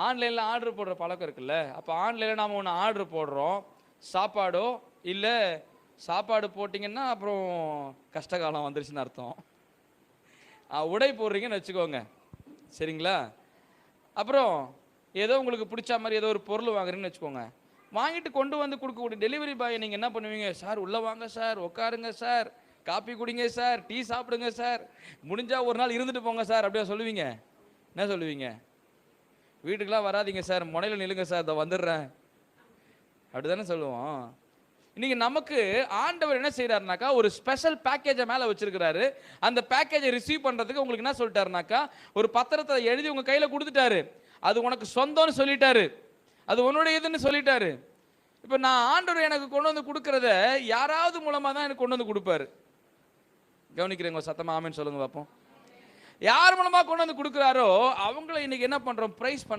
ஆன்லைனில் ஆர்டர் போடுற பழக்கம் இருக்குல்ல. அப்போ ஆன்லைனில் நாம் ஒன்று ஆர்டர் போடுறோம், சாப்பாடோ இல்லை சாப்பாடு போட்டிங்கன்னா அப்புறம் கஷ்டகாலம் வந்துருச்சுன்னு அர்த்தம். உடை போடுறீங்கன்னு வச்சுக்கோங்க, சரிங்களா? அப்புறம் ஏதோ உங்களுக்கு பிடிச்ச மாதிரி ஏதோ ஒரு பொருள் வாங்குறீங்கன்னு வச்சுக்கோங்க. வாங்கிட்டு கொண்டு வந்து கொடுக்கக்கூடிய டெலிவரி பாய் நீங்கள் என்ன பண்ணுவீங்க? சார் உள்ளே வாங்க சார், உட்காருங்க சார், காப்பி குடிங்க சார், டீ சாப்பிடுங்க சார், முடிஞ்சால் ஒரு நாள் இருந்துட்டு போங்க சார் அப்படியா சொல்லுவீங்க? என்ன சொல்லுவீங்க? வீட்டுக்கெலாம் வராதிங்க சார், முனையில் நில்லுங்க சார், இதை வந்துடுறேன் அப்படி தானே சொல்லுவோம். இன்னைக்கு நமக்கு ஆண்டவர் என்ன செய்யறாருனாக்கா, ஒரு ஸ்பெஷல் பேக்கேஜை மேலே வச்சிருக்கிறாரு. அந்த பேக்கேஜை ரிசீவ் பண்ணுறதுக்கு உங்களுக்கு என்ன சொல்லிட்டாருனாக்கா, ஒரு பத்திரத்தை எழுதி உங்கள் கையில் கொடுத்துட்டாரு. அது உனக்கு சொந்தம்னு சொல்லிட்டாரு, அது உன்னுடையதுன்னு சொல்லிட்டாரு. இப்போ நான் ஆண்டவர் எனக்கு கொண்டு வந்து கொடுக்கறத யாராவது மூலமாக தான் எனக்கு கொண்டு வந்து கொடுப்பாரு. கவனிக்கிறீங்க? சத்தமா ஆமென்னு சொல்லுங்க பார்ப்போம். யார் மூலமாக கொண்டு வந்து கொடுக்குறாரோ அவங்கள இன்னைக்கு என்ன பண்ணுறோம்? பிரைஸ் பண்ண